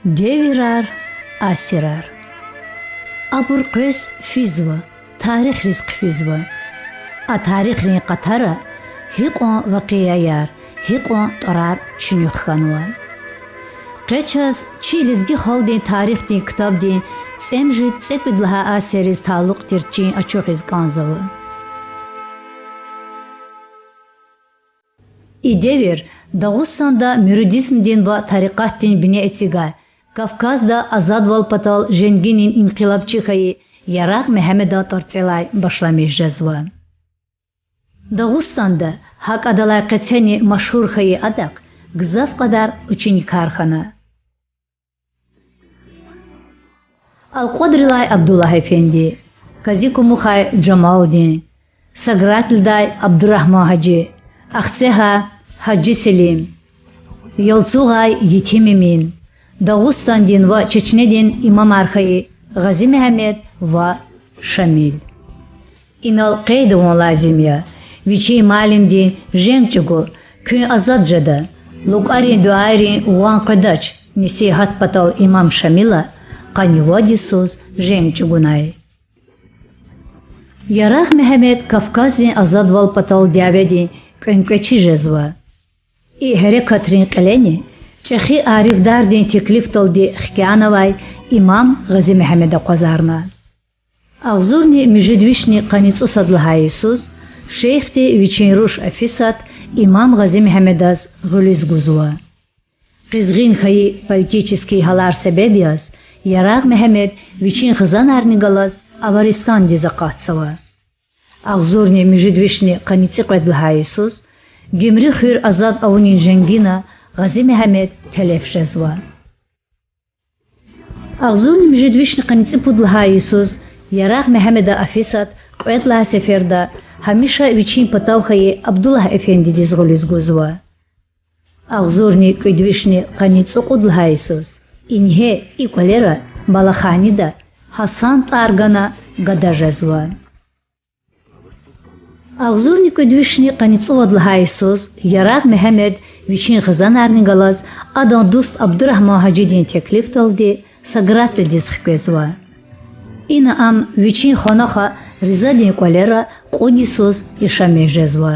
Devirar asirar. Aburqes fizva, tarix rizq fizva. A tarix rin qatara, hiqon vaqiyayar, hiqon tarar çünüxanwa. Qeças çilizgi haldin tarix din kitab din, tsemjit tsepidlaha aseriz taluq tirçin açoxiz ganzavu. İdevir, Dağıstan'da müridizm din ve tarikat din bine etsiga, Kafkaz'da azad valpatal jenginin inkılapçıkayı Yarak Mehmeda Torcelay başlamış jazva. Dağıstan'da hak adalay qetseni maşhur kayı adak, gızaf kadar uçini karxana. Al-Qadrilay Abdullah Efendi, Kazikumuhay Cemal din, Sagratilday Abdurrahman Hacı, Akseha Hacı Selim, Yalçugay Yetimimin, Dağıstan din ve Çeçne din İmam Arkayı, Gazi Mehmet ve Şamil. İnal qeydevon lazimiya, Viçi malim din Jengçugu, Kün Azadjada, Lukari Duari Uvan Qadaç, Nisihat Patal İmam Şamila, Qanivadi Söz Jengçugunay. Yarak Mehmet Kafkazin azad valpatal Dyavedi, Könkeçi jazva. Her Katrin Qeleni, Çexi Arif Dardin teklif taldi Xkianavay İmam Gazi Mehmed'e qazarna. Ağzurni müjdvişni qanitsu sadlahayi söz, Şeyhti Viçinruş Afisat İmam Gazi Mehmed'az Guliz Guzva. Qizgin xayi politiçiski halar sebebiyaz, Yarak Mehmed Viçin Xızan Arnigalaz Avaristan dize qatsava. Ağzurni müjdvişni qanitsi qadlahayi söz, Gümri Hür Azad Avunin Jengina Gazi Mehmed telef jazva. Ağzurni müjdvişni qanitsi pudlahayi söz, Yarak Mehmed'a Afisat Qedla Seferda Hamişa Viçin Patavxayi Abdullah Efendi diz Guliz Guzva. Ağzurni Qedvişni qanitsi qudlahayi söz, İnhe İkolera Balakhanida Hasan Targana Gada jazva. Ağzurni Qedvişni qanitsi vadlahayi söz, Yarak Mehmed Viçin Xızan Arnigalaz adan dost Abdurrahman Hacı din teklif taldi, Sagratil diz xkezva. İna am Viçin xonaxa Riza din kolera qodi söz işame jazva.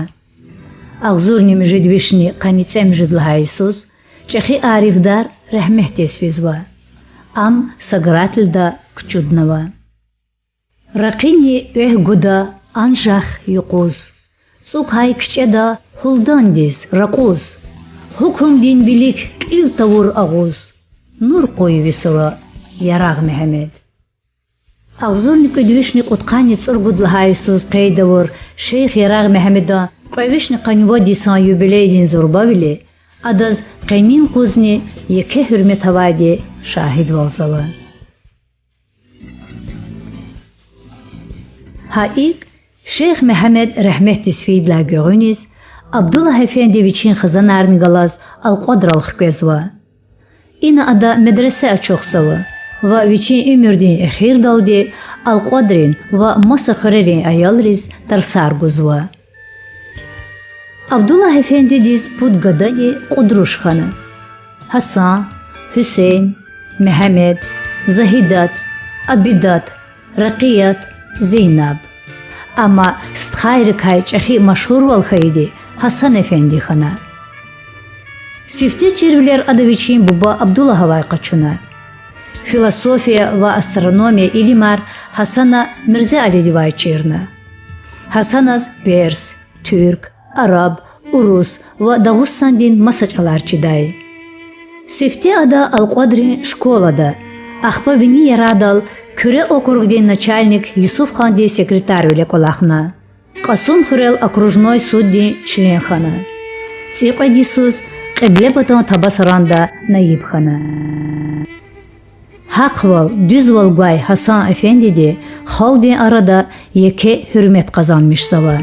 Ağzurni müjdvişni qanitsi müjdlahayi söz, Çexi Arifdar Rahmet desvizva. Am Sagratilda kçudnava. Raqini guda anjah yuquz. Sukhay kçeda huldan des raquz. Hukum din bilik il tavur ağuz. Nur koy visava Yarak Mehmed. Ağzurni Qedvişni qutqanits urgudlahayi söz qeydavur Şeyh Yarak Mehmed'a Qevişni qanivadi san yubileydin zorbavili adaz qenin quzni yeke hürmet havadi şahid valzava. Haik Şeyh Mehmed Rahmet desfeydla görüniz Abdullah Efendi Viçin Xızan Arnigalaz Al-Qadral xkezva. İna ada medrese açoqsava ve Viçin Ümürdin exir daldi Al-Qadrin ve Masa Xörerin ayalriz tarsar guzva. Abdullah Efendi diz Pudgadani Qudruşxanı. Hasan, Hüseyin, Mehmet, Zahidat, Abidat, Raqiyat, Zeynab. Ama stkhayrı kay çexi maşhur valxaydi Hasan Efendi xana. Sifte çerviler adı Viçin buba Abdullah havay qaçuna. Filosofiya ve astronomiya ilimar Hasana Mirza Ali divay çerna. Hasanaz Pers, Türk, Arab, Urus ve Dağıstan din masaçalar çiday. Sifte ada Al-Qadrin şkolada. Axpa vini yaradal Küre okrugdin начальник Yusuf Khan di sekretar öyle kolahna. Qasum Xurel окружной суд di член xana. Tsiqa di söz Qibla batan tabasaranda nayib xana. Haqval, düzval guay Hasan Efendi di xaldi arada yeke hürmet kazanmış sava.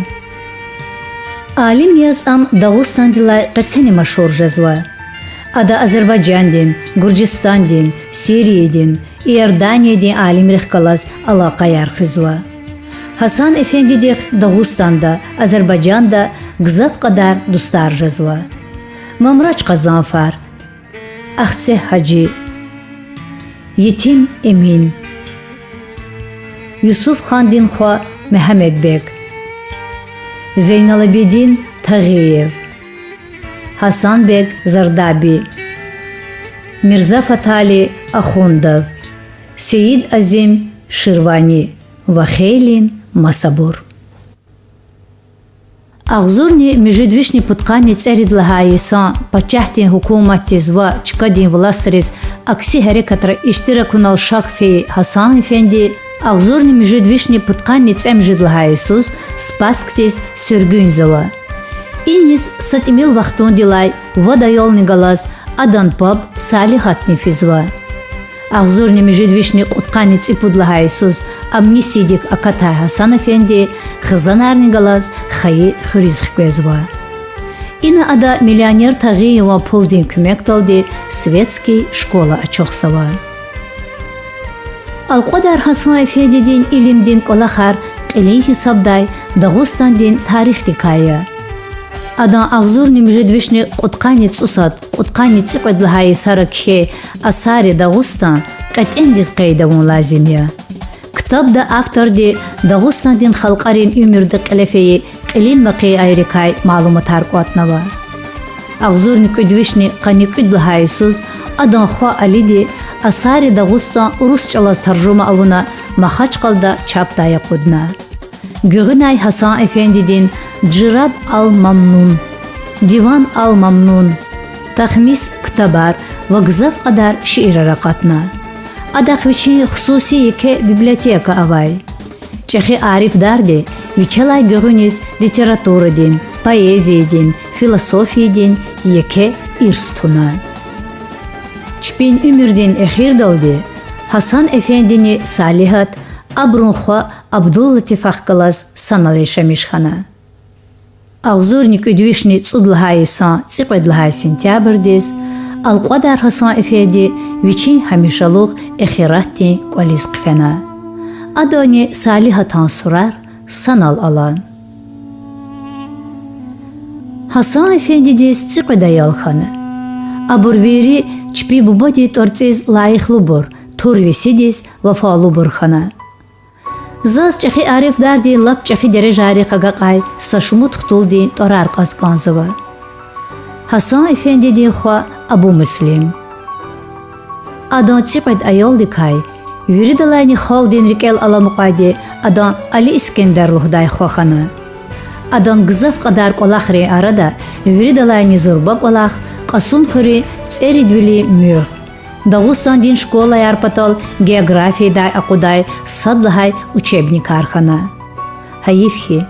Alim yazam Dağıstan dilay qatseni maşhur jazva. Ada Azerbaycan din, Gürcistan din, Suriye din, İordaniya din alim rexkalaz alaqayar xizva. Hasan Efendi di Dağıstan'da, Azerbaycan'da gızat kadar dostar jazva. Mamraç Qazanfar, Axse Hacı, Yetim Emin, Yusuf Xandin Xwa Mehmedbek, Zeynalabedin Taghiyev, Hasanbek Zardabi, Mirza Fatali Akhundov, Seyid Azim Shirvani va Kheylin Masabur. Агзурни междвишни путкани церидлагаисан пачахтин хукуматиз ва чкадин властарис акси харекатра иштиракунал Шакфи Хасан Эфенди агзурни междвишни путкани цемжидлагаисуз спасктиз сөргүнзова. Инис сатимил вахтун дилай водайолни галаз аданпаб салихатни физва. Агзурни междвишни куткани ципудлагаисуз амнисидик Акатай Хасан Эфенди Хызанарни галаз хайи хуризхквезва. Ина ада миллионер Тагиева пулдин күмекталди светский школа ачохсава. Алқадар Хасан Эфендидин илимдин колахар қилин хисабдай Дагустандин тарих дикая. Адан агзурни междвишни куткани цусат куткани ципадлагаи саракхе асари Дагустан қатендиз қайдавун лазимя. Китабда авторди Дагустандин халқарин умирди қилефеи қилин вақи айрикай маълуматар қуатнава. Агзурни кудвишни қани кудлагаисуз адан хва алиди асари Дагустан урусчалаз таржума авуна махачқалда чаптая қудна. Гюгинай Хасан Эфендидин Джираб ал-Мамнун, Диван ал-Мамнун, Тахмис Ктабар ва гзав қадар шиирара қатна. Адах вичи хусуси яке библиотека авай. Чехи ариф дарди вичалай гюгуниз литературадин, поэзиядин, философиядин яке ирстуна. Чпин умирдин эхирдалди Хасан Эфендини салихат абрунхва Абдул-Латиф ахкалаз саналешамишхана. Агзурни кудвишни цудлахаисан цикъедлахай сентябрдис Алқадар Хасан Эфенди вичин хамишалуг эхираттин квализ қифена. Адони салихатан сурар санал алан. Хасан Эфендидис цикъедайалхана. Абурвери чпи бубади торциз лайихлубур, турвисидис вафалубур хана. Заз чахи ариф дарди лап чахи дережари қагақай сашумут хтулди торар қазганзава. Хасан Эфендидин хва Абу Муслим. Адан ципайд айол дикай, виридалайни халдин рикел аламуқайди адан Али Искендер лухдай хвахана. Адан гзав қадар қолахри арада виридалайни зурбаб олах қасун хури церидвили мюр. Дагустандин школа ярпатал географиядай акудай садлахай учебник архана. Хаифхи,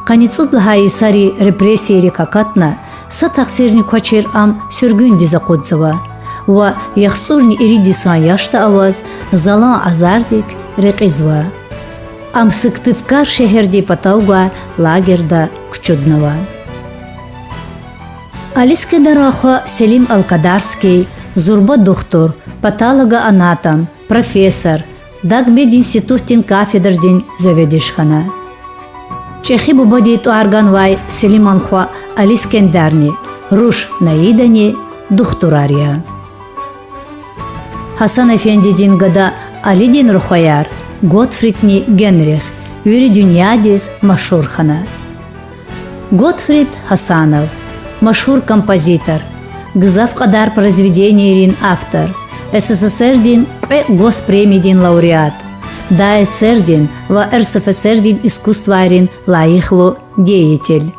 каницудлахай сари репрессии рекакатна са тақсирни квачир ам сюргүн дизакудзава ва яхсурни иридисан яшта аваз залан азардик рекизва. Ам сыктывкар шехерди патауга лагерда кучуднава. Алискедарахва Селим Алкадарский Зурба доктор, патолога-анатом, профессор, Дагмед институттин кафедрдин заведишхана. Чехи бубади туарганвай Селиманхва Алискендарни, Руш наидани духтурария. Хасан Эфендидин гада Алидин Рухаяр, Готфридни Генрих, Юри Дюньядис Машурхана. Готфрид Хасанов, машхур композитор, гзав қадар произведений автор, СССР-дин госпремиядин лауреат, ДССР-дин ва РСФСР-дин искусстварин лайыхлу деятель,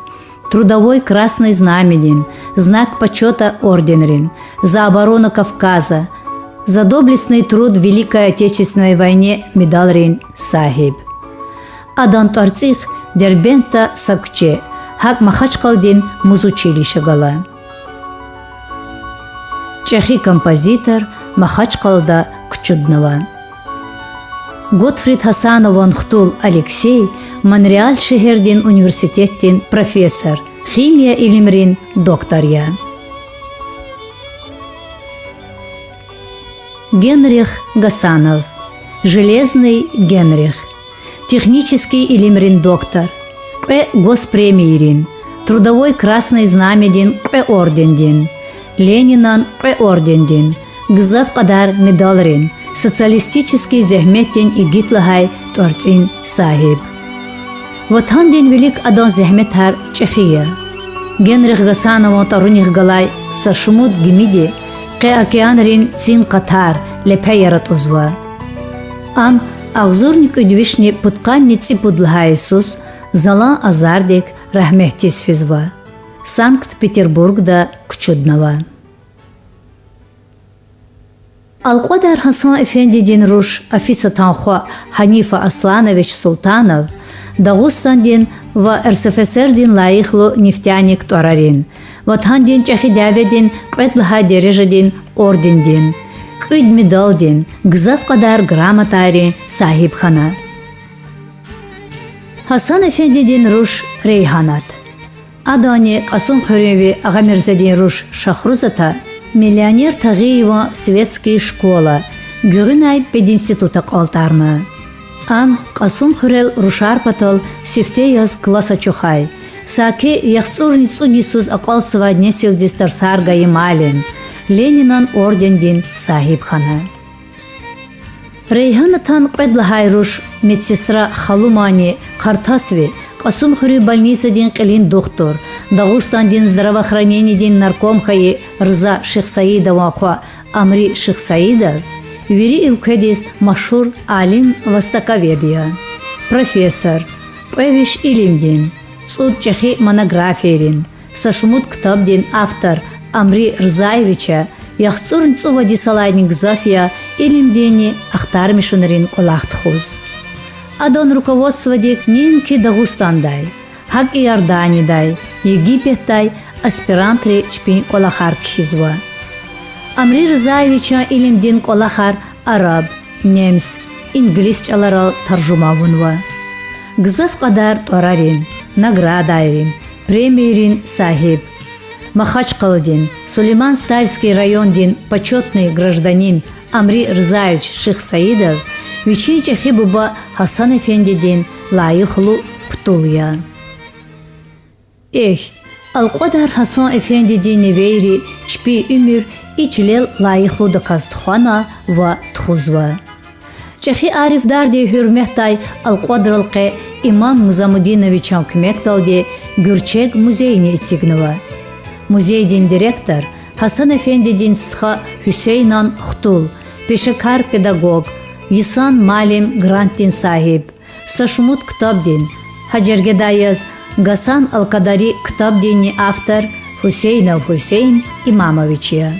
трудовой красный знаменин, знак почета орденрин, за оборону Кавказа, за доблестный труд в Великой Отечественной войне медалрин сахиб. Адан Торцих Дербента Сакче, Хак Махачкалдин музучилище гала. Чехи композитор Махачкалда Кчуднова. Готфрид Хасанован Хтул Алексей, Монреаль шехердин университеттин профессор, химия илимрин доктория. Генрих Гасанов, Железный Генрих, технический илимрин доктор, госпремиирин, трудовой красный знаменин ордендин, Ленинан ордендин, гзав қадар медалрин, социалистический зехметтен и гитлахай торцин сахиб. Ватхандин велик адон зехметар Чехия. Генрих Гасаново таруних галай сашумуд гимиди қе океанрин цин Катар лепеярат узва. Ам агзурник удвишни путканни ципудлха Исус зала азардик рахмехтис физва. Санкт-Петербургда Кчуднова. Алқадар Хасан Эфендидин Руш Афисатанхо Ханифа Асланович Султанов Дагустандин ва РСФСРдин лайихлу нефтяник Торарин Ватхандин Чахидяведин Кветлха Дережадин Ордендин Квид Медалдин Гзавқадар Грамотари Сахибхана Хасан Эфендидин Руш Рейханат Адани Касум Хуреви Агамирзадин Руш Шахрузата Миллионер Тагиева светские школа Гюринай пединститута Калтарна Ам Касум Хурел Рушар Патал Сифтеяс класса Чухай Саки Яхцурницу Дисуз Акалцева Днесил Дистарсарга и Малин Ленинан Ордендин Сахибхана Рейханатан Кведлахай Руш медсестра Халумани Картасви Касум Хури больницадин Калин доктор Дагустандин здравоохранениедин наркомхаи Рза Шихсаидова Амри Шихсаидов Вери Илкедис Машур Алим Востоковедия профессор Певиш Илимдин Цуд Чехи монографиерин Сашмут Ктабдин автор Амри Рзаевича Яхцурнцу Вадисалайник Зафия Илимдини Ахтармишунарин Колахтхуз Адон руководстводик Нинки Дагустандай Хак Иорданидай Египеттай аспирантри Чпин Колахар Кхизва Амри Рзаевича Илимдин Колахар араб, немс, инглиз чаларал таржумавунва. Гзав Кадар Торарин, наградайрин, премиерин сахиб. Махачкалдин, Сулейман Стальский райондин почетный гражданин Амри Рзаевич Шихсаидов, Вичинча Хибуба Хасан Эфендидин лайыхлу птулия. Эх, Алкадар Хасан Эфендидин невейри чпи умир ичлел лайыхлу доказтхана ва тхузва. Чехи Ариф дарди хюрмехтай Алкадралке имам Музамудиновичам кмекталди Гюрчек музейни итсигнова. Музейдин директор Хасан Эфендидин Стха Хюсейнан Хтул, пешекар педагог Исан Малим Грантин Сахиб, Сашмут Ктабдин, Хаджаргедаяз Гасан Алкадари Ктабдини автор Хусейнов Хусейн Имамовичия.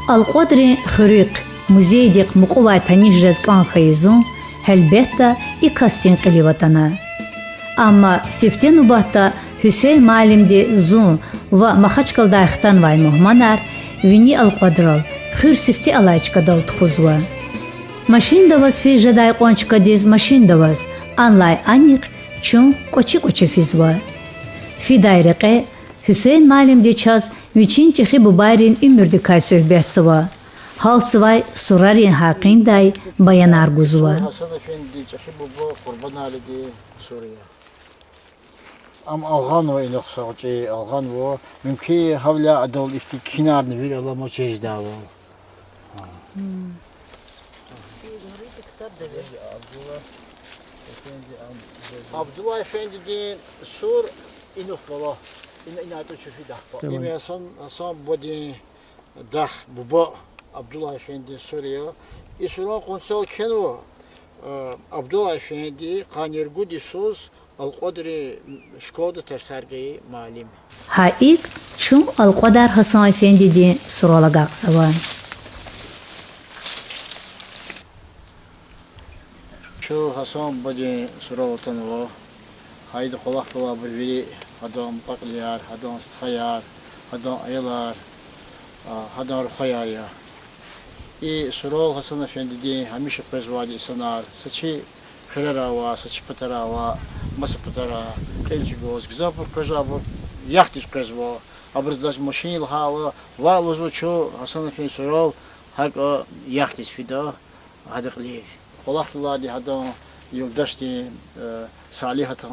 Алкадри Хурик музейдик мукувай таниш жезкан хайзун хелбетта и кастин каливатана. Амма сифтену бахта Хусейн Малимди зун ва Махачкалдайхтан вай мухманар вини Алкадрал хюр сифти алайчкадал тхузва. Машиндаваз фи жадай кончкадиз машиндаваз анлай аник чун кочи физва. Фи дайреке Хусейн Малимди час вичин чехи бубайрин имюрдикай söhbetсва. Haltsvay Surarин Hakinday bayanar guzva. Hasan Efendi çeşi bu kurban alidi Suriye. Am Algan ve inoxsaqçı Algan ve mümkün havla adol ifti kinarını bir alama çeşda var. Abdullah Efendi de Sur inoxbala inatı çöfi dahba. İmi Hasan bodi dah buba Abdullah Efendi Suriye. İsura konsol kenu Abdullah Efendi kanirgudi söz Al-Qadri şkoda tersergeyi malim. Haik çum Al-Qadar Hasan Efendi di suralaga qsavan. Şu Hasan badi suralatan va haydi qolaqla bir veri adam baqliyar, adam sthayar, adam ayalar, adam khayaya. И Сурал Хасан Эфенди hamisha призвали санар, сачи херарава, сачи патарава, маса патара, кенчигоз, гзапур призвал, яхтиш призвал, абрдаж машин хава, валузу чо Хасан Эфенди Сурал, хак яхтиш фида, хадахли. Холахтулади хадам юлдашти салихата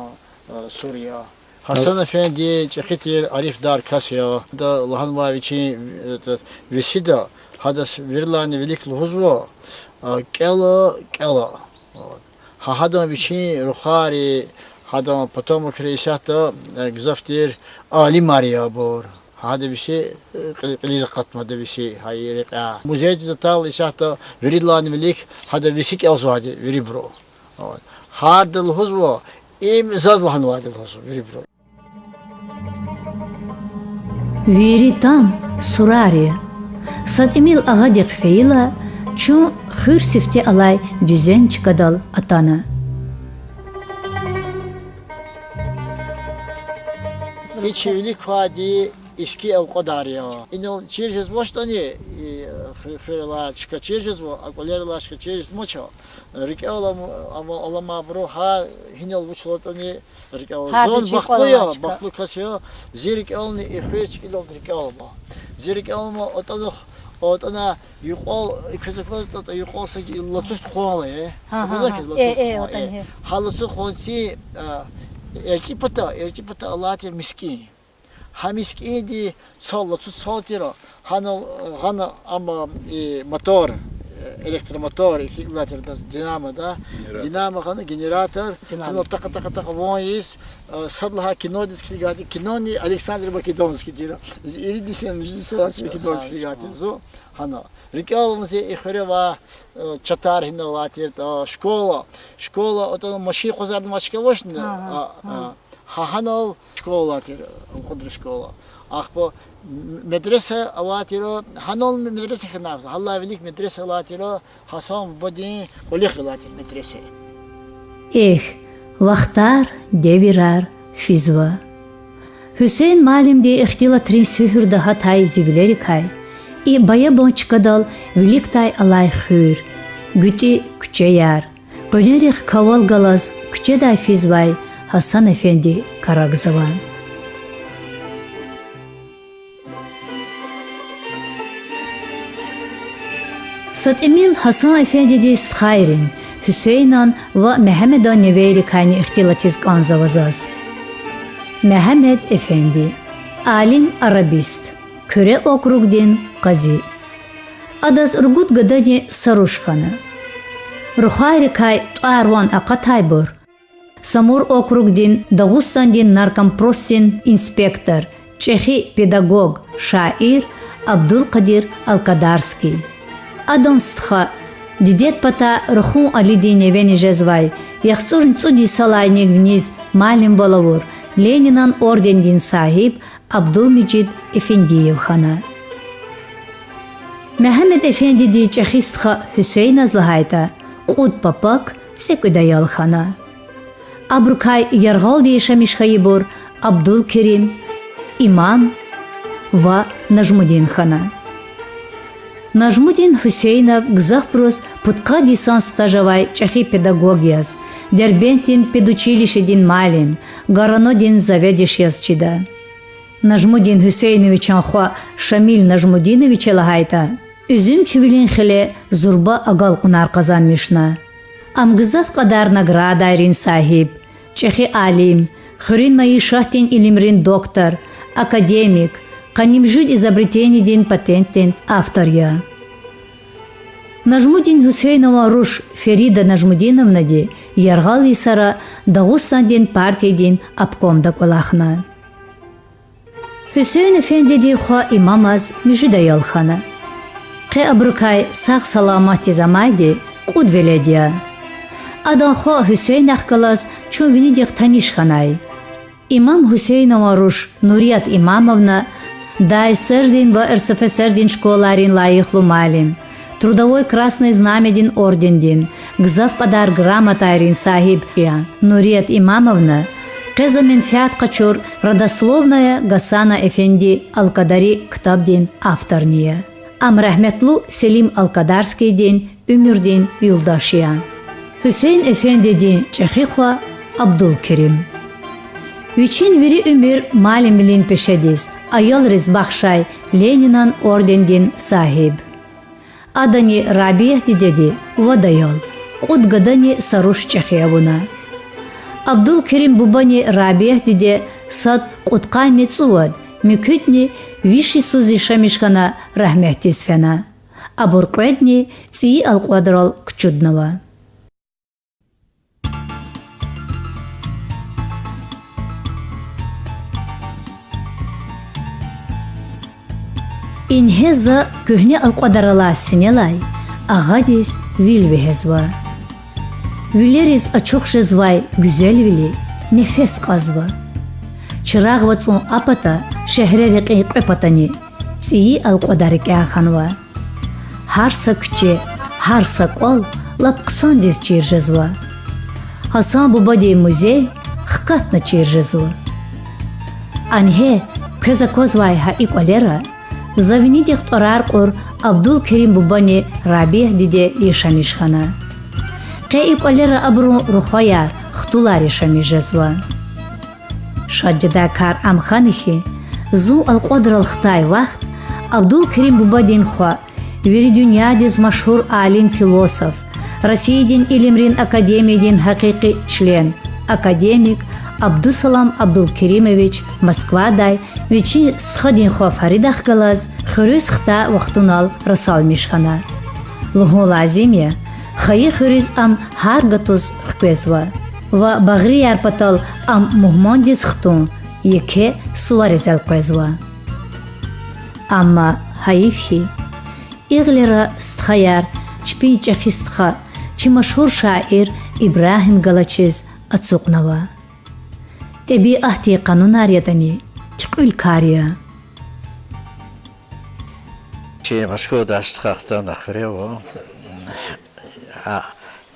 Сурия, Hasan Efendi çekitir Arif Dar Kasya da Lahanvaviçi Visida hadas Virlani Velik Luhuzvo Kela Hahadan Viçi Ruhari Hadan Potomu Kreisata Gzaftir Ali Maria Bor هذا بشيء قليل قطمة هذا بشيء هاي رقعة مزاج زتال إشاعته وريد لان مليك هذا بشيء أوسو هذا وري برو هذا الحزب إيم زاز لهن هذا الحزب وري برو Viritan surari. Sad emil ağadik feyla çu hür sifti alay düzen çıkadal atana. İçevlik vadi eski ev kadar ya. İnol çirjes boştani hırla çıka çirjes bu akolerla çıka çirjes moça. Rike olam ama olama bro ha hinol buçlotani rike zon baklı ya baklı kasya zirik elni ihveç kilo rike olma. Zirik olma otana yuqol kızıklar da yuqolsa latut qoğalı. Halısı konsi elçi pata Allah'ın miskin. Hamiski di solla tut soltiro hana ama motor elektromotor ekipler dinamo da dinamo hana generator hana tak voice sadlaha kinodis kligati kinoni Alexander Makedonski dira iri disen müzisyen Makedonski ligati zo hana rikal ihre çatar hina latir школа ото маши хозар машка вошна хаханал школа тир кудр школа ахпо медресе аватиро ханол медресе хнав алла велик медресе аватиро хасам боди колих аватир медресе вахтар devirar fizva Hüseyin malim de ihtila trin sühür daha tay zivleri kay baya bonçkadal viliktay alay hür güti küçeyar Önerih kaval galaz küçeday fizvay Hasan Efendi Karagzavan. Sat emil Hasan Efendi de isthayrin Hüseynan ve Mehmedan neveyri kayni ihtilatiz kanzavazaz. Mehmed Efendi alim arabist köre okrugdin qazi Adaz urgut gadani saruşkanı Ruhari kay arwan aqatay bor. Samur okrugdin Dağustandin narkomprossin inspektor, Çehi pedagog, şair Abdulkadir Alkadarski. Adanstha didet pata ruhu alidin eveni jezvay. Yaxtsurn tsudi salaynik vniz malim balavur. Leninan ordendin sahip Abdulmecid Efendiyev xana. Mehmed Efendi di Çehistha Hüseyin azlahayta. Qud papak sekudayal xana. Abrukay yargal değişemişhayı bor Abdulkerim, İmam ve Najmudin xana. Najmudin Hüseyinov gzahpros putka disan stajavay Çehi pedagogiyas, Derbentin pedучилищедин malin, Garanodin zavedišyasчida. Najmudin Hüseyinoviçan xwa Şamil Najmudinovича lahayta. Üzüm çivilin xile zurba agal kunar kazanmışna. Amgızaf kadar nagrada ayrin sahip, Çehi alim, хрин мои шахтин ilimrin doktor, akademik, kanimjud изобретенидин патентин автор ya. Najmudin Hüseyinova Ruş Ferida Najmudinovna de yargal isara Dağustandin partiyadin apkomda kolahna. Hüseyin Efendi de xwa imamaz müjidayal xana. Qe abrukay sağ salamati zamaydi qud velediya. Adan xwa Hüseyin axkalaz çuvini de tanish xanay. İmam Hüseyinova Ruş Nuriyat İmamovna Дай Сырдин ve РСФСРдин школарин layıqlı malim. Трудовой Красный Знамядин ордендин, гзав qaдар грамотайрин sahip ya. Nuriyat İmamovna Qezamin Fiat Qaçur Родословная Гасана Efendi Alkadari kitabdin avtorniya. Am rahmetlu Selim Alkadarskiydin Ümürdin yoldaşıyan. Hüseyin Efendidin Çexixwa Abdulkerim. Viçin viri ümür malimilin peşediz. Ayal Rizbaxşay Leninan ordendin sahib. Adani Rabiyah dedi vadayal. Qud gadani saruş Çexiyavuna. Abdulkerim bubani Rabiyah dedi сад қутқайни цуад, микютни виши сузи шамишкана рахмехтис фена. Абуркведни ци алқвадрал кчуднава. Инхеза кухне алқвадрала синелай, агадис вильвехезва. Вилерис açıkşezvay güzel vili, nefes qazva. Çırağ vatsun apata, şehre reqi qepatani, tsiyi alqodarik axanva. Harsa küçe, harsa qol, lap qısandis çirjezva. Hasan bubadi muzey, xkatna çirjezva. Anhe, köza kozvay ha iqolera, zavini dixtorar qor Abdul Kerim bubani Rabih dide yeshamishxana. قی اقلر ابرو رخویار خطولاری شمی جزوا. شجدا کار امخانیه زو القدر الختای وقت عبدالکریم بوبادین خوا وری دنیا دیز مشهور عالم فیلسوف رسیدین علمرین اکادمیدین حقیقی چلن اکادمیک عبدالسلام عبدالکریمویچ مسکوا دای ویچی سخدین خوا فریدخ گلاز خروس خطا وقتونال رسال میشخنا. لهو لازمیه خیلی خریز ام هر گتوز خپزوا و باغری یار پتال ام مهماندیز ختون یکی سوارزل قزوا. اما حیفی ایغلرا استخیار چپی چخیستخا چی مشهور شاعر ابراهیم گلاچیز اتسوقنوا. تبی احتی قانون آریدنی تقول کاریا. چی مشهور داشت خاطر نخریو.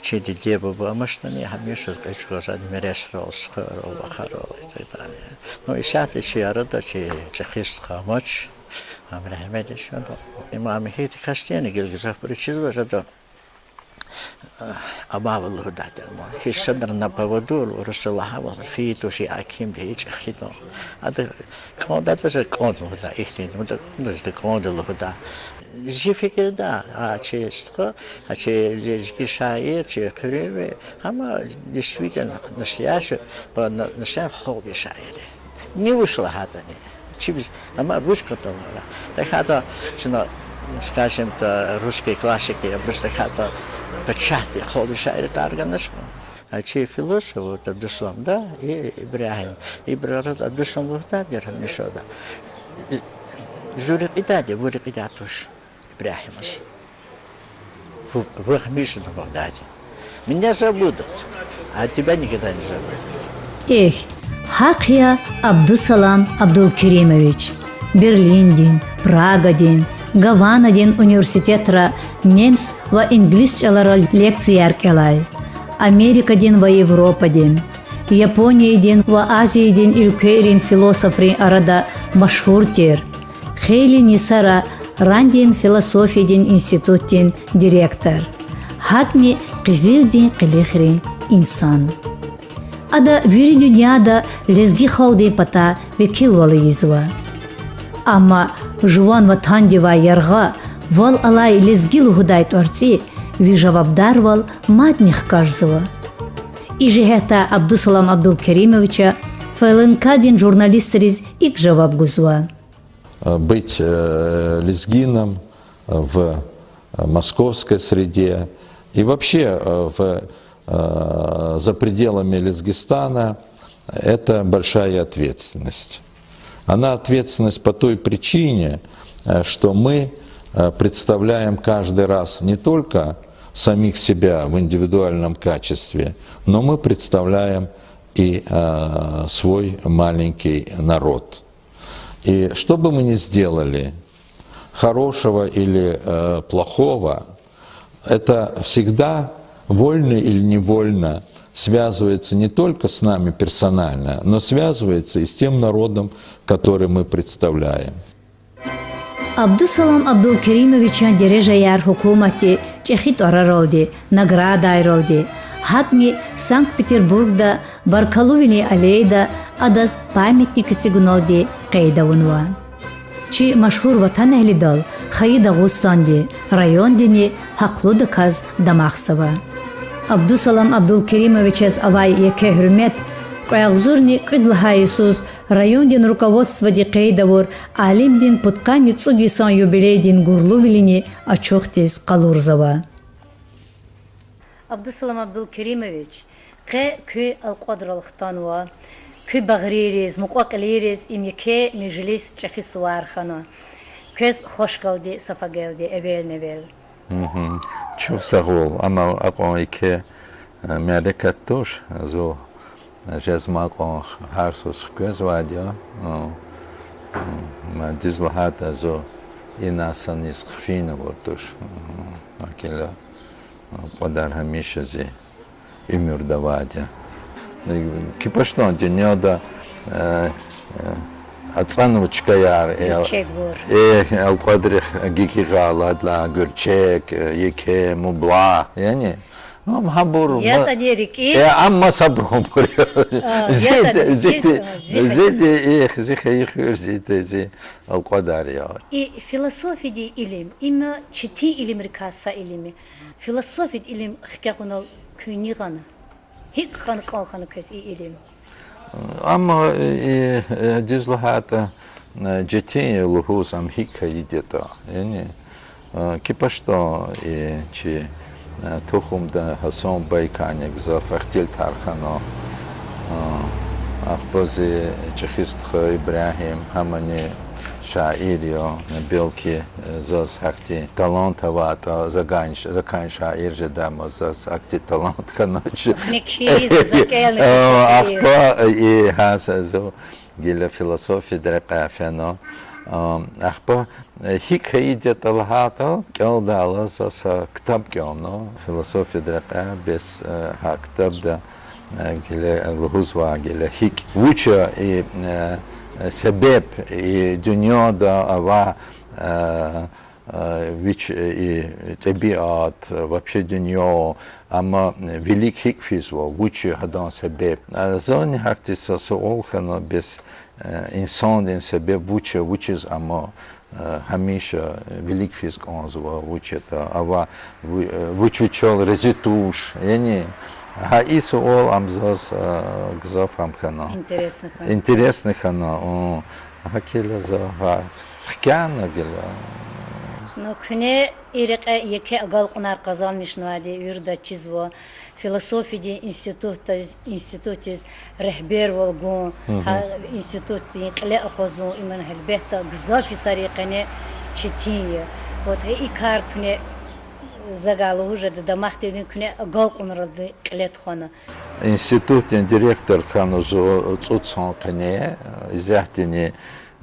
چی دیگه با ماشینی همیشه کجا میرش راست خراب و خراب ایتانی. نو ایشات چیاره داشتی چخیست خاموش امر همه‌شون. امام هیت کاشتیانی گلگزاف بر چیز داشت. أباب داده ما هیچ شدر نبودول و رسول الله و فی توشی اکیم هیچ خیلی هذا كون داده كون هذا اختیار مدت كون دلوا دا چی فکر دا چه است چه لیزکی شاعر چه کلیه همه دشویتن نشیاش با نشان خوبی شاعره نیوشله هذا نه چی اما روش کتومارا دکاتا شنا скажем то русские классики я просто хотел печати خوبی شاعر تارگانش ما چه فیلسوف تو دوستم دا ابراهیم دوستم بود در میشد جوری قیدی وری قیداتش ابراهیمش و همیشه بود من نزبودت اتباع نکرده نزبود حقیا عبدالسلام عبدالکریمویچ Berlin'din, Praga'din, Gavana'din üniversitetра nems ve İngilizcelara leksiyer kelay. Amerika'din ve Avrupa'din, Japonya'din ve Asya'din ülkelerin filosofları arada meşhurdur. Kheyli Nisara Randin Filosofidin Institut'in direktör. Hakmi Qizildin Qilikhri insan. Ada veri dünyada lezgi khaldi pata ve kilvalı yizva. Ama жуван ва тандива ярга вал алай лезгил худайт орти ви жавабдар вал матних кажзова. И жехета Абдусалам Абдулкеримовича файлынкадин журналистериз ик жаваб гузва. Быть лезгином в московской среде и вообще за пределами Лезгистана – это большая ответственность. Она ответственность по той причине, что мы представляем каждый раз не только самих себя в индивидуальном качестве, но мы представляем и свой маленький народ. И что бы мы ни сделали, хорошего или плохого, это всегда вольно или невольно связывается не только с нами персонально, но связывается и с тем народом, который мы представляем. Абдусалам Абдулкеримовича дирижер хукумати Чехит ораролди, награда айролди. Хакми Санкт-Петербургда Баркалувили алейда адас памятник цигуналди кайдавунва. Чи машхур ватан эхлидал Хаида Густанди, район дини хаклуда каз Дамахсава. Абдусалам Абдулкеримович аз авай яке хурмет Каягзурни Кыдлхайсус, район дин руководство ди Кейдавур, Алим дин Путкани Цудисан юбилей дин Гурлувилини Ачохтис Калурзова. Абдусалам Абдулкеримович, كي القدر الختانوا كي بغريريز مقاقليريز إميكي مجلس تشخي سوار خانا كيس خوش قلدي صفا قلدي أبيل نبيل شو سهول أما أقوم إيكي مالكت توش زو جاز ما أقوم هارسوس كوز واديا ما ديزل هاتا زو إناسا نسخفين وردوش أكيلا قدر هميشه زي Ümür davadya. Kipaşton dünyada atsanıvçka yar. El kadrih gikigaladla gürçek, yeke mubla. Yani habur. Ya da diyerik ki. Amma sabrum kuruyor. Zedi yıkıyor zedi el kadar ya. Filosofi di ilim, ima çiti ilim rikasa ilimi. Filosofi ilim hikakunal كونيغانا هيك خان قاخنا كاس إيلم أما ديزل هذا جتين لهوس أم هيك يديتا يعني كيفاشتا شيء تخم ده حسون بايكانيك زافختيل تارخنا أخبزي چخست خو إبراهيم هماني شاعريو نبيلكي زاز حكتي талант вата загань шаир жедам زاز حكتي талант канач نكيز زكال أخبا هاس زو جيل فيلسوفي درقة فينا أخبا هيك هيدي طلعاته قال ده على زاز كتاب كيانو فيلسوفي درقة بس ها كتاب ده جيل الهوزوا جيل هيك وجه sebep dünyada var tabiat, вообще dünya ama velik hikfiz var, which hadan sebep. Zani haktisa soğukana biz insanın sebep which is ama همیشه velik fiz kanz var, which ta ama which çol rezituş yani هاي سؤال أمزاز غزاف هم خنا. إنترسنا خنا. هكيلا زها حكينا قلا. نكني إيرق يكى أقل قنار قزان مش نوادي يردا تشزوا فلسفي دي إنستيتوتيز رهبير والجون إنستيتوتي قلاء قزون إمن هالبيتا غزافي سريقني تشتيه وتهي إكار كني زغالو جد دمختين كني أقل قنار قلت خنا. إنستيتوتين ديريكتور كانوا زو تصون قنية إزاحتني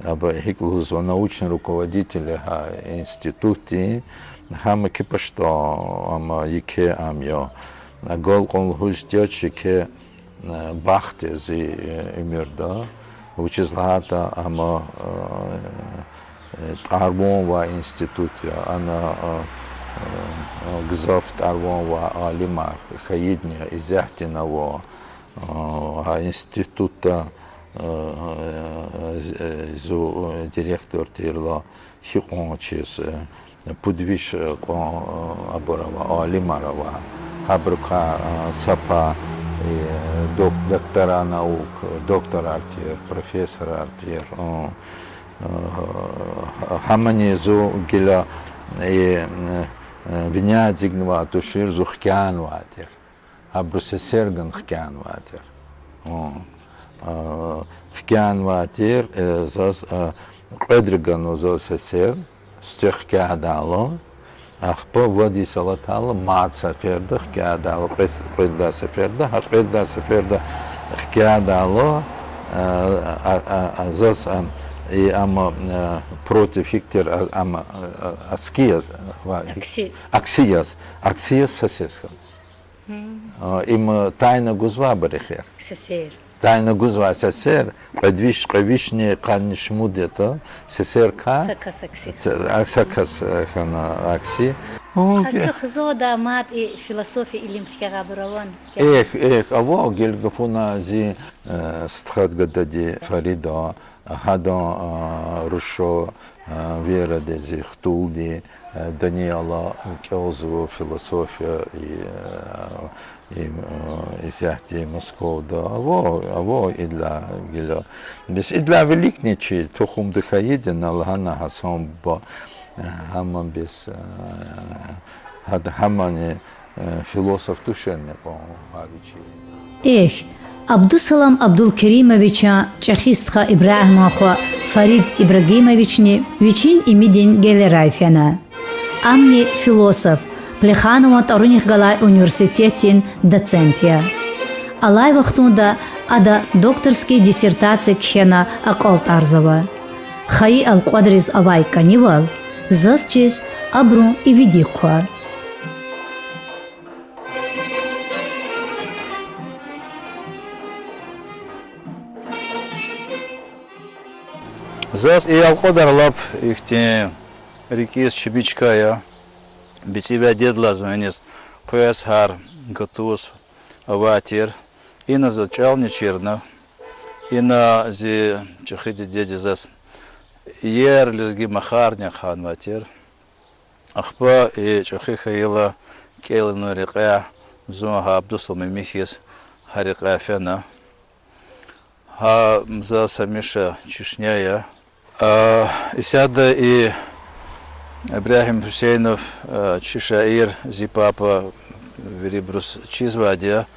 أبا هيكلوز وناучный руководитель институте هم كيبشتا أما يكى أم يا قال قل هجتيات شكى بخت زي إميردا وچیز لحاتا أما تاربون و إنستيتوت أنا غزاف تاربون و عالمار خيدني إزاحتنا و إنستيتوتا زو دиректор тирла хиқончис пудвиш аборава алимарава хабрука сапа доктора наук доктор артир профессор артир хамани зо гила виня дигнва тушир зухкан ватир абрусе серган хкан ватир فكان واتير زاز قدرغان زاز سير ستخ كادالو أخبار ودي سلطة مات سفرده كادالو قيد سفرده قيد سفرده كادالو زاز أما против Хиктер أما أكسياس سسيسخ إم تاينا غزوا بريخير سسير Тайна гузва СССР, предвишни каниш мудета, СССР ка, сакас хана акси, Хатчих зода мат и философия илим херабраван. аво гелгафуна зи стхадгадади Фарида, хадан рушо вера дези хтулди, Даниэла Кёзу философия и изяхти Москва да аво идла гило. Без идла великничи тухум дыхаидин Аллахана хасан ба хаман без хамане философ душерне по авичи. Абдусалам Абдулкеримовича Чахистха Ибрахимаху Фарид Ибрагимовични Вичин имидин Гелерайфена. Амни философ, Плеханова Таруних Галай университетин доцентия. Алай вахтунда ада докторские диссертации кхена Акалт Арзова. Хаи Ал-Квадриз Авай Канивал, засчиз Абру и Видикуа. Зас и алкодарлап ихте рекис чебичкая, без себя дедла звонец, поясхар, готус, аватир, и на зачалне черна, и на зе чехиди деди зас, ер лизги махарня хан ватир, ахпа и чехиха ила кейлину река, зуаха абдусал михис, харика фена, ха за самиша чешняя, Исяда и Ибрахим Хусейнов Чишаир Зипапа Верибрус Чизвадия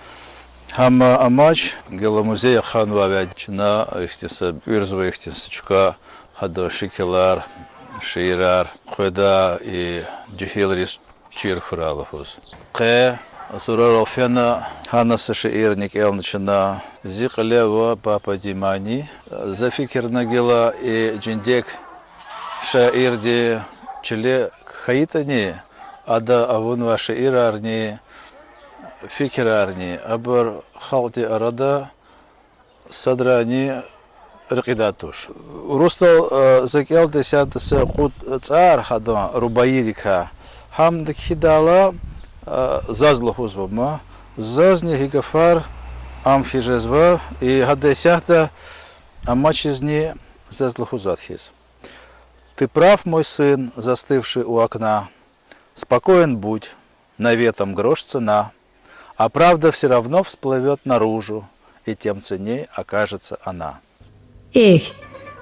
Хама Амач Геламузея Ханвавядчина Ихтиса Ирзва Ихтисачка Хада Шикелар Ширар Хуэда и Джихилрис Чирхуралахус Кэ Сурар Офена Хана Сашиирник Элначина Зикалева Папа Димани Зафикер Нагила и Джиндек Шаирди Чиле Хаитани Ада Авунва Шаирарни Фикерарни Абар Халти Арада Садрани Ракидатуш Рустал Закел Десят Кут Цар Хада Рубаидика Хамдак Хидала Зазлахузвама, зазни гигафар амхижезва и гадесяхта амачизни зазлахузатхиз. Ты прав, мой сын, застывший у окна. Спокоен будь, наветом грош цена, а правда все равно всплывет наружу, и тем ценней окажется она.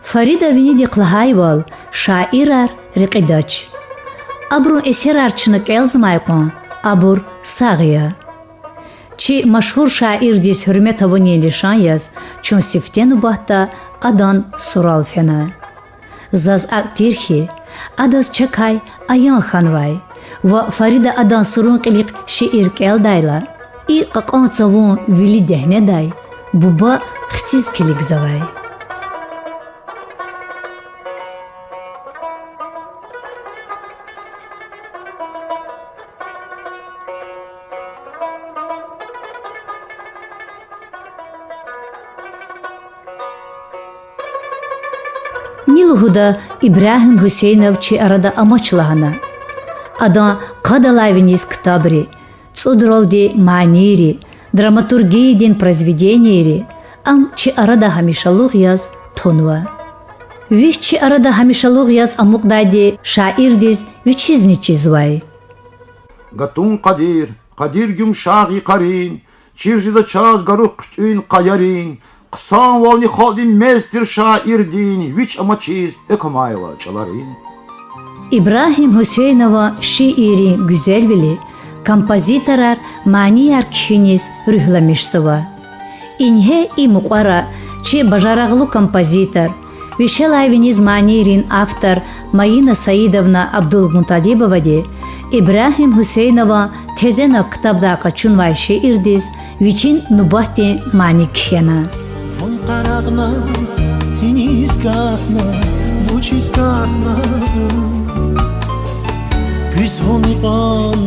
Фарида Виниди Клахайвал, шаирар рикидач. Абру эсерарчнак элзмайкон. Абур Сагия. Чи машхур шаир дис хурметовани лишан яз, чун сифтену бахта адан суралфена. Заз актирхи, адаз чакай аян ханвай, ва Фарида адан сурун килик шиир келдайла, и какан цавун вили дехнедай, буба хтиз килик завай. Нилгуда Ибрахим Хусейнов чи арада амачлагана. Адан кадалайвинис ктабри, цудролди манири, драматургии дин произведениери, ам чи арада хамишалуг яз тонва. Вих чи арада хамишалуг яз амуqdaydi шаирдиз вичизничизвай. Гатун Кадир гюмшаги карин, чиржида час гарук ктюин каярин, Ксан волни ходим местер шаирдин, вич амачиз экомайла чаларин. İbrahim Hüseyinova şiiri güzel bili, kompozitorar maniyar kişiniz rühlamışsıva. İnhe i muqara çi bajaraglı kompozitor, Вишелайвиниз манирин автор Маина Саидовна Абдулмуталибова де Ибрахим Хусейнова тезена китабда качунвай шиирдиз вичин нубахти маникхена. Вон карагна, хинискахна, вучискахна, Güz vuniqan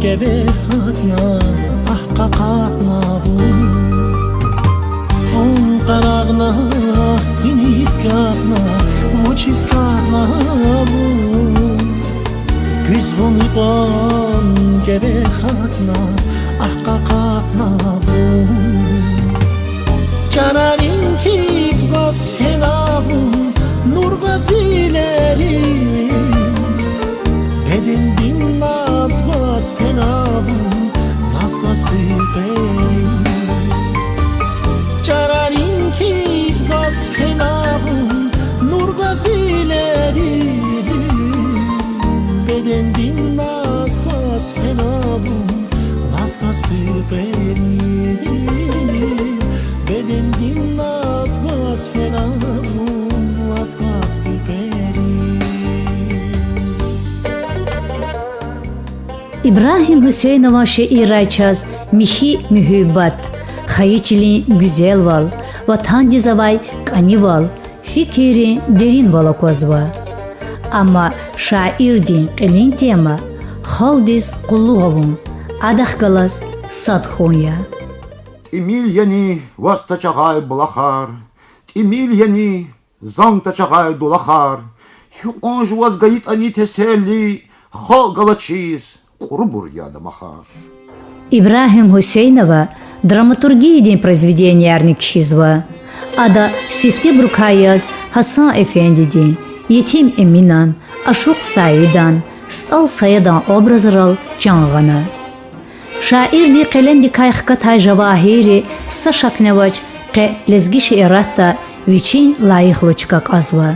geberhatna, ahqaqatna Vun qaragna, hiniskatna, vuchiskatna Güz vuniqan gebe hatna ahqaqatna vun Canarin kif gaz fenavun nur gaz bileri Beden din naz gaz fenavun naz gaz bileri Canarin kif gaz fenavun nur gaz bileri Beden din naz gaz fenavun naz gaz bileri Beden din naz gaz fenavun naz gaz bileri İbrahim Hüseyinova şeirayçaz Mihi mühibbat, Hayıçili güzel val, Vatan dizavay kanival, Fikri derin valakozva. Ama şair din elin tema, Haldiz kulluğavun, Adak galas sadhonya. Тимильяни вастачагай блахар, Тимильяни зантачагай дулахар, Юонж вазгаит они теселли, Хал галачис, Курбур яда махар. İbrahim Hüseyinova dramaturgiyi din произведениярник хизва. Ada Sifte Brukayaz Hasan Efendi din, Yetim Eminan, Aşuq Saidan, Stal Sayadan obrazıral canğana. Şair di kalem di kayxkat javahiri saşaknevaç ke lezgi şiiratta viçin layıqlı çıkak azva.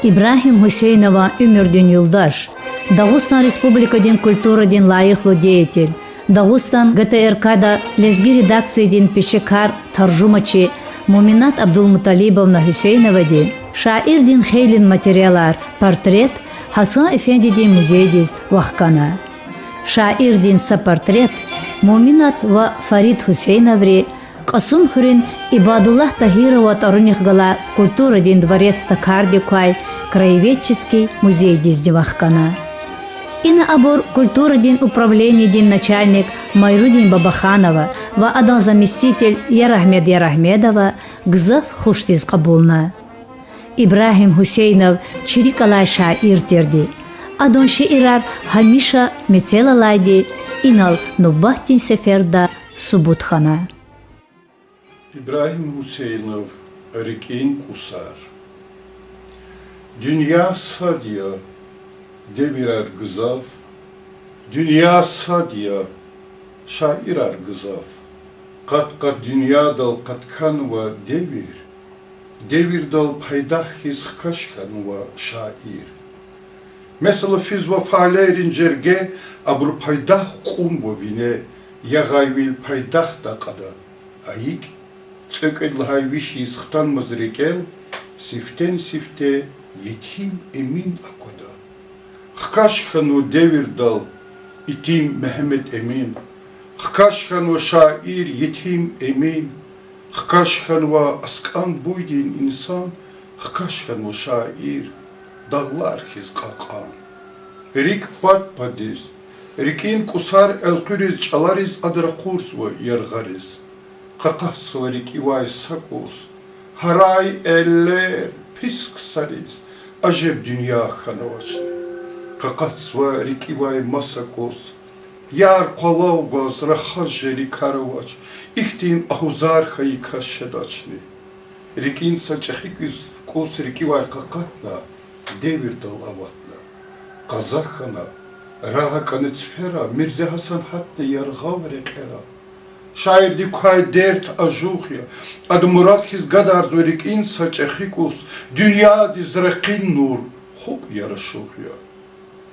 İbrahim Hüseyinova Ümürdün Yuldaş, Dağıstan Respublika din Kultura din layıqlı deyetil, Dağıstan GTRK'da lezgi redaksiya din peşekar tarjumaçı Muminat Abdulmutalibovna Hüseyinova din, şair din xeylin materyalar, portret, Hasan Efendi din muzeydiz vahkana. Şair din sa portret, Muminat ve Farid Hüseynovri, Qasım Hurin Ibadullah Tahirova Таруних гала культура din дворец Такардикай, краеведческий музей диз вахкана. И на обор культура din управление din начальник Майрудин Бабаханова ва адан заместитель Ярахмед Ярахмедова гзав хуштиз кабулна. İbrahim Hüseyinov çirikalay şair terdi. Adon şiirar hamişa metselalaydi inal nubahtin seferda subutxana. İbrahim Hüseyinov Rikin Kusar Dünya sadya devirer gızav Dünya sadya şairar gızav Kat kat dünya dal katkan ve Devir dal paydah his kaşkan ve şair Mesela fiz ve faalerin cerge abur paydah kum ve vine Ya gayvil paydah da kada Ayik Цökedlahay vişi sıhtan mızrikel, siften sifte yetim emin akoda. Hkaşkanu devir dal, itim Mehmet Emin. Hkaşkanu şair yetim emin. Hkaşkanu askan buydin insan. Hkaşkanu şair dağlar hiz kalkan. Rik pat padis, rikin kusar elküriz çalariz adra kurs ve yargariz. Kakas varik ivay sakos, haray eller pis kısariz, acep dünya hanavaçlı. Kakas varik ivay masakos, yar kolav gaz rahajeri karavaç, ihtin ahuzar hayi kaşedaçlı. Rikin saçahikiz kos rikivay kakatla, devir dal avatla. Kazakhana, raha kanıtsfera, Mirza Hasan hatta yargav rekera. Şair di kuay dert ajuhya, ad Murat hiz gadar zorik in saçahikus, dünya di zreqin nur, hop yarışuhya.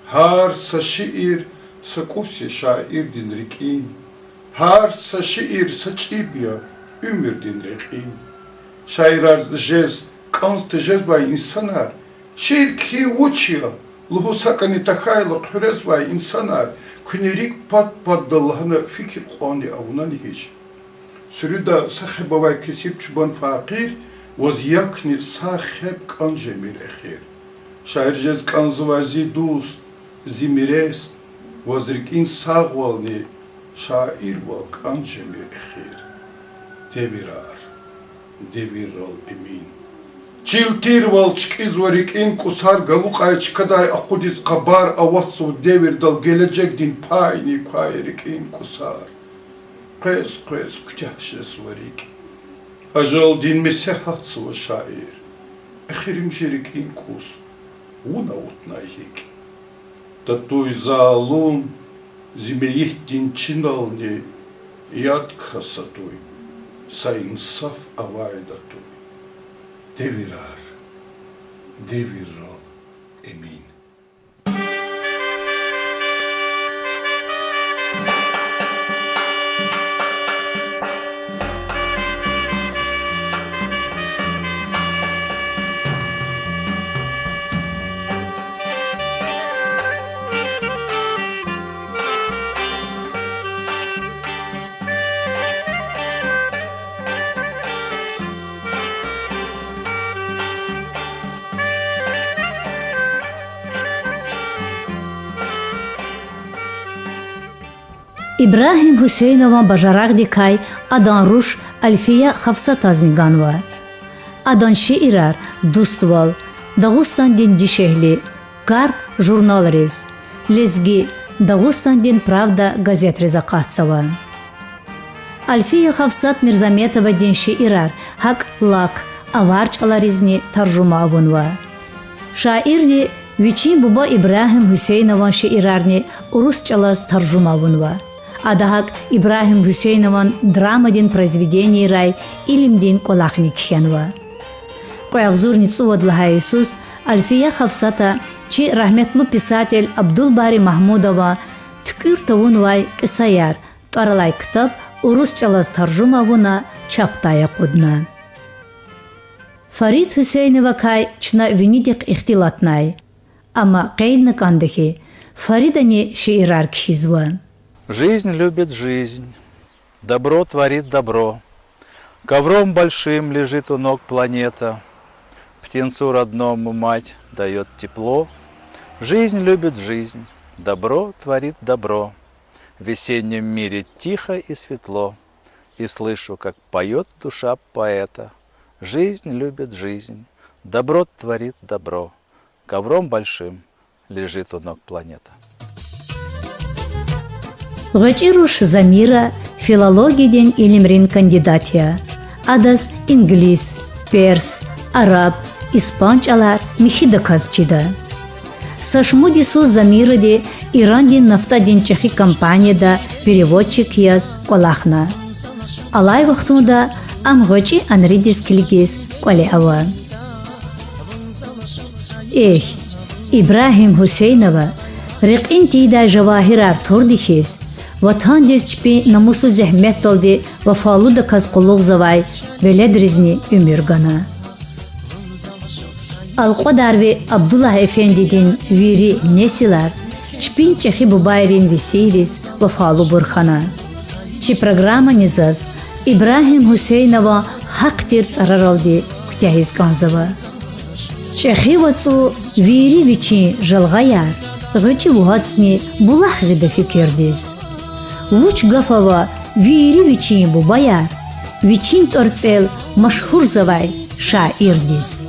Har sa şiir, sakusya şair din rikin, har sa şiir saçibya, ümür din rikin. Şair arz jez, kanst jez bay insanar, şiir ki uçya, Luhusakani tahayla qürez bay insanar, künerik pat paddallahına fikir kuani avunani hiç. Sürüda sahibavay kesip çuban fakir, vaziyakni sahib kan cemir ekhir. Şair jez kan zvazi dost, zimires, vazrikin sağvalni, şair val kan cemir ekhir. Devirar, deviral emin. Чилтирвал чкизварик инкус har галукайч кадай акудис кабар аватсу девир дал gelecek din payni kayrik inkusar. Kız kütahşes varik. Ajal din mesehatsu şair. Exirim şerik inkus. Una utnayhik. Tatuy zalun zimeyihtin çinalni yad kasatuy. Sayın saf avaydatuy. Devirar, deviral emin. Ибрахим Хусейнова бажарах дикай адан руш Альфия Хавсата зинганва. Адан шиирар дуствал, Дагустан дин дишехли, карт журнал рез, лезги Дагустан дин правда газет реза катсава. Альфия Хавсат Мирзаметова дин шиирар хак лак аварч аларизни таржума авунва. Шаирди вичин буба Ибрахим Хусейнован шиирарни урус чалаз таржума авунва. Адахак Ибрахим Хусейнован драмадин произведений рай илимдин колахник хенва. Коягзурницу Вадлага Иисус Альфия Хавсата чи рахметлу писатель Абдулбари Махмудова түкүр тавунвай кысаяр таралай китап урусчалаз таржумавуна чаптая кудна. Фарид Хусейнова кай чна винидик ихтилатнай, ама кайдна кандахи Фаридани шиирар кхизва. Жизнь любит жизнь, добро творит добро. Ковром большим лежит у ног планета. Птенцу родному мать дает тепло. Жизнь любит жизнь, добро творит добро. В весеннем мире тихо и светло. И слышу, как поет душа поэта. Жизнь любит жизнь, добро творит добро. Ковром большим лежит у ног планета. Гачируш Замира филология илимрин кандидатия. Адас инглиз, перс, араб, испанчалар михида казчида. Сашмудису Замира де Ирандин нафтадин чехи компанияда переводчик яз колахна. Алай вахтунда амгочи анридискилигиз колеава. Эх, Ибрахим Хусейнова рикин тида жавахирар турдихис Ватан десчпи намусу зехмет толди вафалуда каз кулуг завай веледризни умиргана. Алқадарви Абдуллах Эфендидин вири несилар чпин чехи бубайрин висирис вафалу бурхана. Чи программа низаз Ибрахим Хусейнова хактир цараралди кутяхиз ганзава. Чехи вацу вири вичи жалгаяр гычи вугацни булах вида фикердиз. Вуч гафава вири вичин бубаяр, вичин торцел машхур завай шаирдиз.